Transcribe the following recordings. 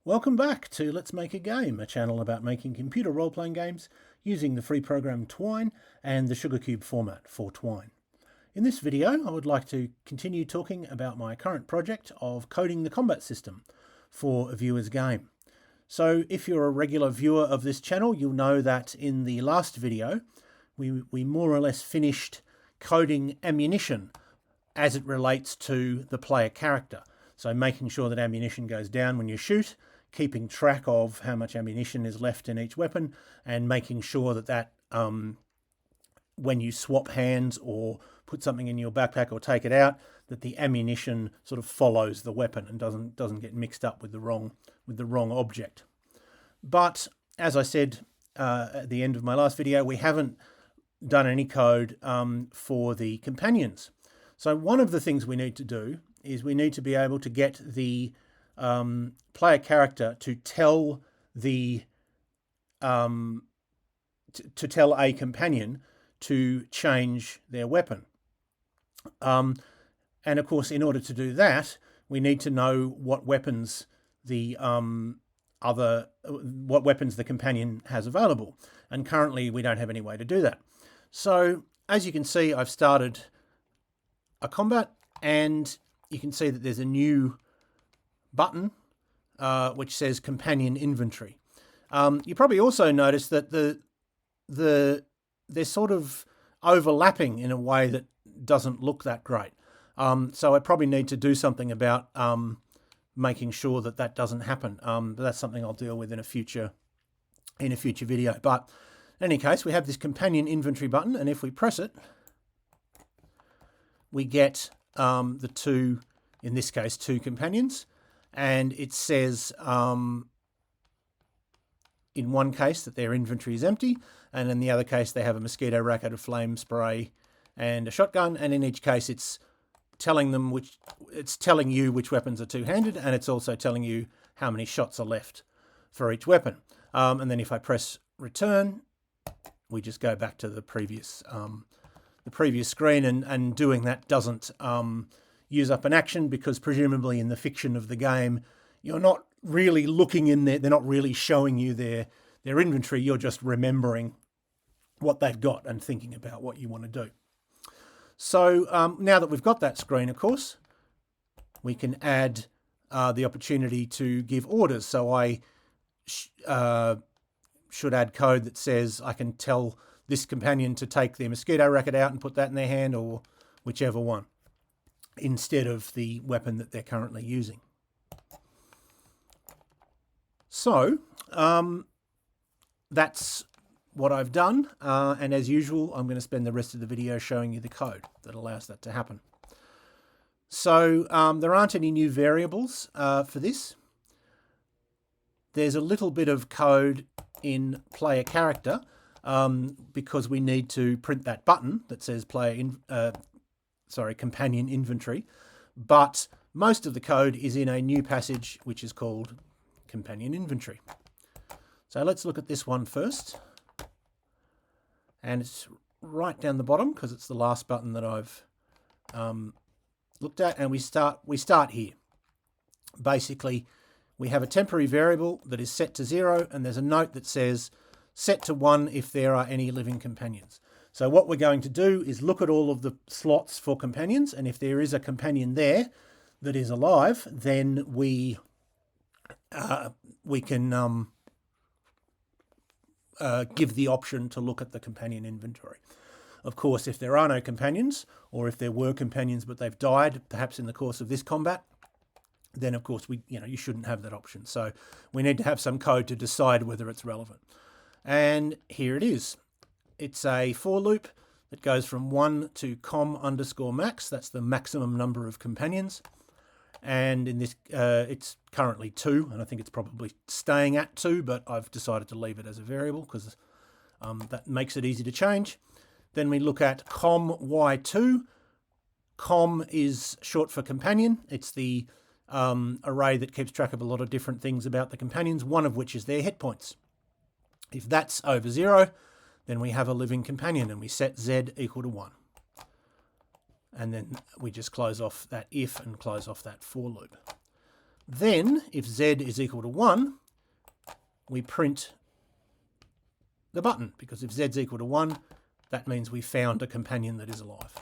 Welcome back to Let's Make a Game, a channel about making computer role-playing games using the free program Twine and the Sugarcube format for Twine. In this video, I would like to continue talking about my current project of coding the combat system for a viewer's game. So if you're a regular viewer of this channel, you'll know that in the last video, we more or less finished coding ammunition as it relates to the player character. So making sure that ammunition goes down when you shoot, keeping track of how much ammunition is left in each weapon, and making sure that when you swap hands or put something in your backpack or take it out, that the ammunition sort of follows the weapon and doesn't get mixed up with the wrong object. But as I said at the end of my last video, we haven't done any code for the companions. So one of the things we need to do is we need to be able to get the player character to tell tell a companion to change their weapon. And of course, in order to do that, we need to know what weapons the companion has available. And currently, we don't have any way to do that. So as you can see, I've started a combat, and you can see that there's a new button which says companion inventory. You probably also notice that they're sort of overlapping in a way that doesn't look that great. So I probably need to do something about making sure that doesn't happen. But that's something I'll deal with in a future video. But in any case, we have this companion inventory button, and if we press it, we get the two, in this case, two companions. And it says in one case that their inventory is empty, and in the other case they have a mosquito racket, a flame spray, and a shotgun. And in each case it's telling you which weapons are two-handed, and it's also telling you how many shots are left for each weapon. And then if I press return, we just go back to the previous screen, and doing that doesn't use up an action, because presumably in the fiction of the game, you're not really looking in there, they're not really showing you their inventory, you're just remembering what they've got and thinking about what you want to do. So now that we've got that screen, of course, we can add the opportunity to give orders. So I should add code that says I can tell this companion to take their mosquito racket out and put that in their hand, or whichever one, instead of the weapon that they're currently using. So that's what I've done, and as usual, I'm going to spend the rest of the video showing you the code that allows that to happen. So there aren't any new variables for this. There's a little bit of code in player character because we need to print that button that says companion inventory, but most of the code is in a new passage which is called companion inventory. So let's look at this one first, and it's right down the bottom because it's the last button that I've looked at, and we start here. Basically, we have a temporary variable that is set to 0, and there's a note that says set to 1 if there are any living companions. So what we're going to do is look at all of the slots for companions, and if there is a companion there that is alive, then we can give the option to look at the companion inventory. Of course, if there are no companions, or if there were companions but they've died, perhaps in the course of this combat, then of course you shouldn't have that option. So we need to have some code to decide whether it's relevant. And here it is. It's a for loop that goes from 1 to com_max. That's the maximum number of companions. And in this, it's currently 2, and I think it's probably staying at 2, but I've decided to leave it as a variable because that makes it easy to change. Then we look at com_y2. Com is short for companion. It's the array that keeps track of a lot of different things about the companions, one of which is their hit points. If that's over 0, then we have a living companion, and we set z equal to 1. And then we just close off that if and close off that for loop. Then, if Z is equal to 1, we print the button, because if Z is equal to 1, that means we found a companion that is alive.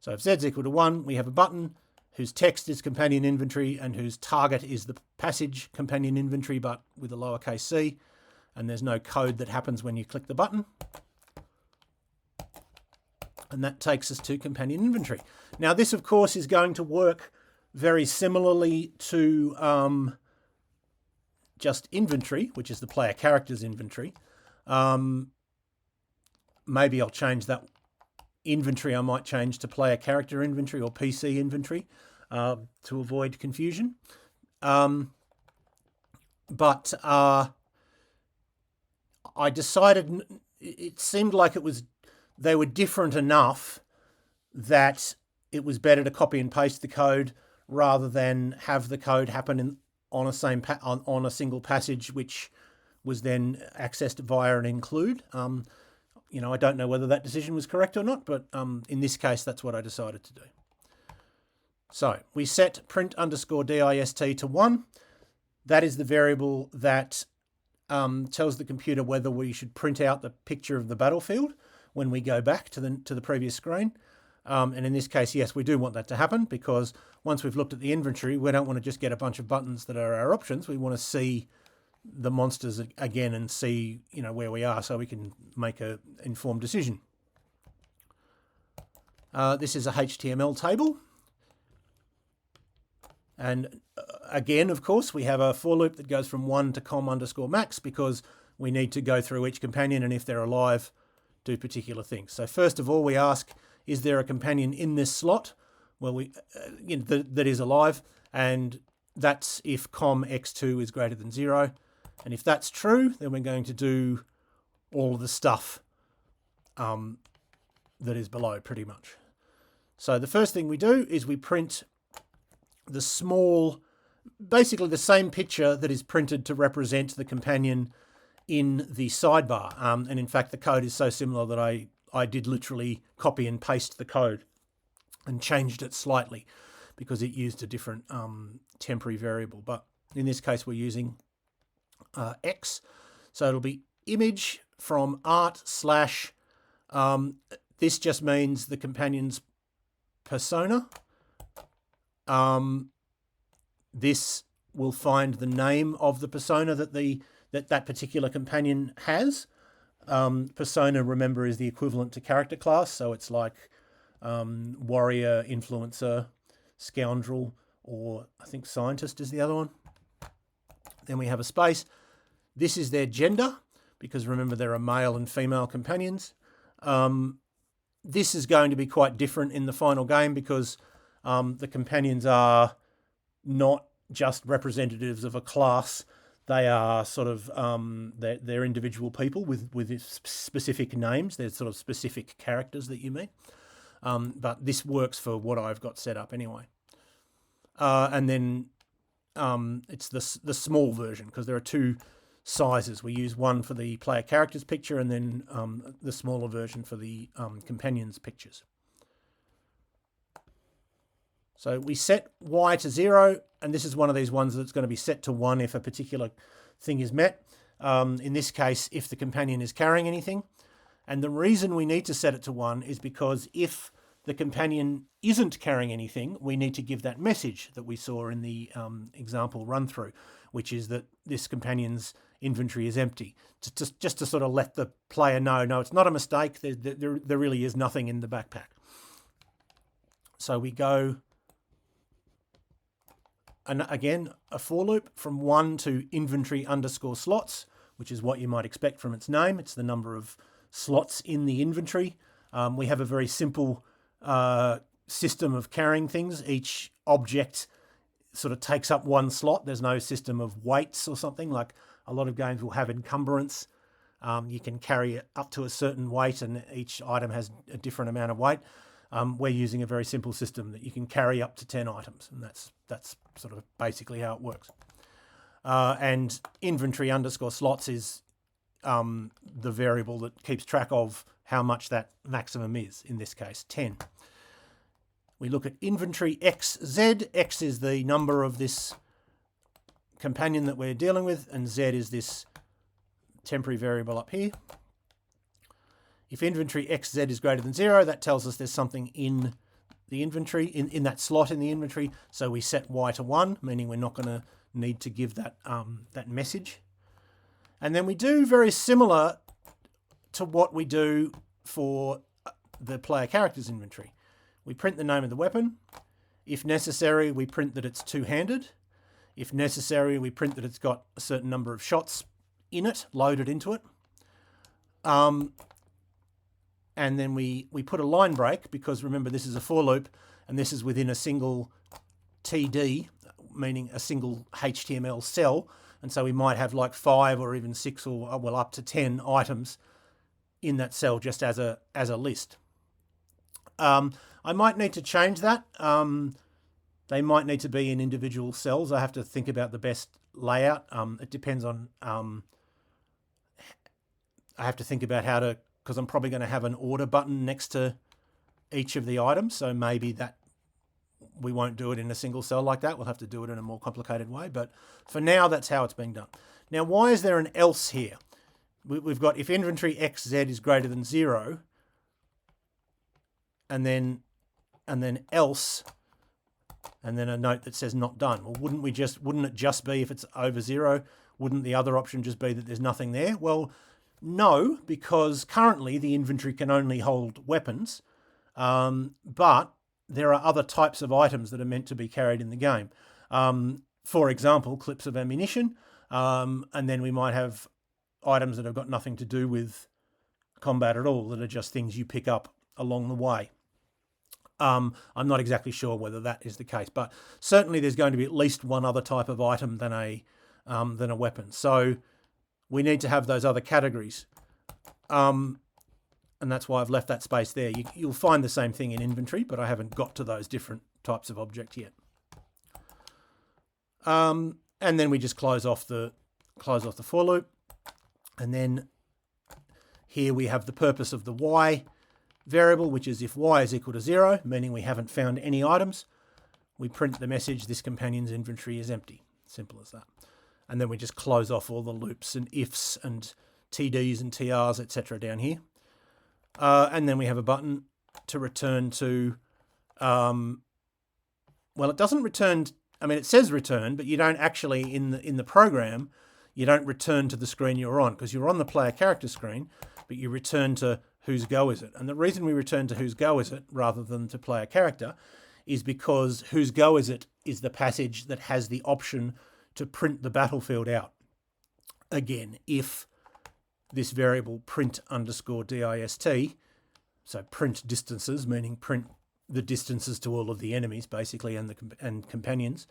So if Z is equal to 1, we have a button whose text is companion inventory and whose target is the passage companion inventory, but with a lowercase c, and there's no code that happens when you click the button. And that takes us to companion inventory. Now this, of course, is going to work very similarly to just inventory, which is the player character's inventory. Maybe I'll change that inventory. I might change to player character inventory or PC inventory to avoid confusion. But I decided it seemed like they were different enough that it was better to copy and paste the code rather than have the code happen on a single passage, which was then accessed via an include. You know, I don't know whether that decision was correct or not, but in this case, that's what I decided to do. So we set print underscore dist to 1. That is the variable that tells the computer whether we should print out the picture of the battlefield when we go back to the previous screen. And in this case, yes, we do want that to happen, because once we've looked at the inventory, we don't want to just get a bunch of buttons that are our options. We want to see the monsters again and see, you know, where we are, so we can make an informed decision. This is a HTML table. And again, of course, we have a for loop that goes from 1 to com_max, because we need to go through each companion, and if they're alive, do particular things. So first of all, we ask, is there a companion in this slot? Well, that is alive, and that's if com_x2 is greater than 0. And if that's true, then we're going to do all of the stuff that is below, pretty much. So the first thing we do is we print the small, basically the same picture that is printed to represent the companion in the sidebar. And in fact, the code is so similar that I did literally copy and paste the code and changed it slightly because it used a different temporary variable. But in this case, we're using X. So it'll be image from art slash, this just means the companion's persona. This will find the name of the persona that particular companion has. Persona, remember, is the equivalent to character class, so it's like warrior, influencer, scoundrel, or I think scientist is the other one. Then we have a space. This is their gender, because remember there are male and female companions. This is going to be quite different in the final game, because the companions are not just representatives of a class. They are sort of, they're individual people with specific names. They're sort of specific characters that you meet. But this works for what I've got set up anyway. And then it's the small version, because there are two sizes. We use one for the player character's picture, and then the smaller version for the companions' pictures. So we set Y to 0, and this is one of these ones that's going to be set to 1 if a particular thing is met. In this case, if the companion is carrying anything. And the reason we need to set it to 1 is because if the companion isn't carrying anything, we need to give that message that we saw in the example run through, which is that this companion's inventory is empty. Just to sort of let the player know, no, it's not a mistake. There really is nothing in the backpack. So we go, and again, a for loop from 1 to inventory underscore slots, which is what you might expect from its name. It's the number of slots in the inventory. We have a very simple system of carrying things. Each object sort of takes up one slot. There's no system of weights or something like a lot of games will have encumbrance. You can carry it up to a certain weight, and each item has a different amount of weight. We're using a very simple system that you can carry up to 10 items, and that's sort of basically how it works. And inventory underscore slots is the variable that keeps track of how much that maximum is, in this case 10. we look at inventory XZ. X is the number of this companion that we're dealing with, and Z is this temporary variable up here. If inventory XZ is greater than 0, that tells us there's something in the inventory, in that slot in the inventory. So we set Y to 1, meaning we're not going to need to give that, that message. And then we do very similar to what we do for the player character's inventory. We print the name of the weapon. If necessary, we print that it's two-handed. If necessary, we print that it's got a certain number of shots in it, loaded into it. And then we put a line break, because remember, this is a for loop, and this is within a single TD, meaning a single HTML cell. And so we might have like 5 or even 6 or, well, up to 10 items in that cell just as a list. I might need to change that. They might need to be in individual cells. I have to think about the best layout. It depends on, I have to think about how to, because I'm probably going to have an order button next to each of the items. So maybe that we won't do it in a single cell like that. We'll have to do it in a more complicated way. But for now, that's how it's being done. Now, why is there an else here? We've got if inventory XZ is greater than 0, and then else, and then a note that says not done. Well, wouldn't it just be if it's over 0? Wouldn't the other option just be that there's nothing there? Well, no, because currently the inventory can only hold weapons, but there are other types of items that are meant to be carried in the game. For example, clips of ammunition, and then we might have items that have got nothing to do with combat at all, that are just things you pick up along the way. I'm not exactly sure whether that is the case, but certainly there's going to be at least one other type of item than a weapon. So we need to have those other categories. And that's why I've left that space there. You'll find the same thing in inventory, but I haven't got to those different types of objects yet. And then we just close off the for loop. And then here we have the purpose of the Y variable, which is if Y is equal to 0, meaning we haven't found any items, we print the message, this companion's inventory is empty. Simple as that. And then we just close off all the loops and ifs and TDs and TRs, etc. down here. And then we have a button to return to, well, it doesn't return, I mean, it says return, but you don't actually, in the program, you don't return to the screen you're on, because you're on the player character screen, but you return to whose go is it. And the reason we return to whose go is it rather than to player character is because whose go is it is the passage that has the option to print the battlefield out. Again, if this variable print _dist, so print distances, meaning print the distances to all of the enemies, basically, and companions,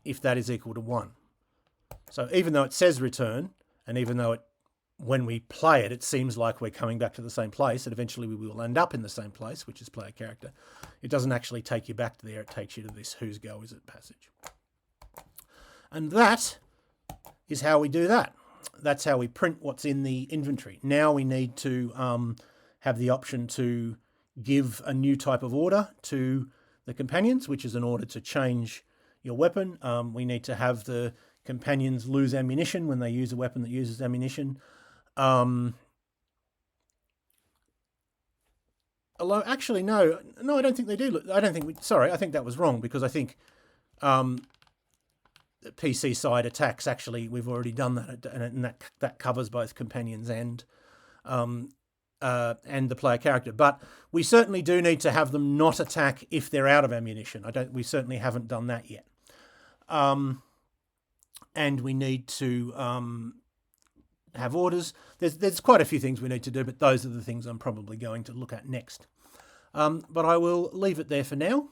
if that is equal to 1. So even though it says return, and even though when we play it, it seems like we're coming back to the same place, and eventually we will end up in the same place, which is player character, it doesn't actually take you back to there. It takes you to this whose go is it passage. And that is how we do that. That's how we print what's in the inventory. Now we need to have the option to give a new type of order to the companions, which is an order to change your weapon. We need to have the companions lose ammunition when they use a weapon that uses ammunition. Although, actually, no, I don't think they do. I think that was wrong, because I think PC side attacks, actually, we've already done that, and that covers both companions and the player character. But we certainly do need to have them not attack if they're out of ammunition. We certainly haven't done that yet. And we need to have orders. There's quite a few things we need to do, but those are the things I'm probably going to look at next. But I will leave it there for now.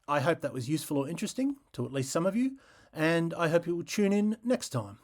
I hope that was useful or interesting to at least some of you, and I hope you will tune in next time.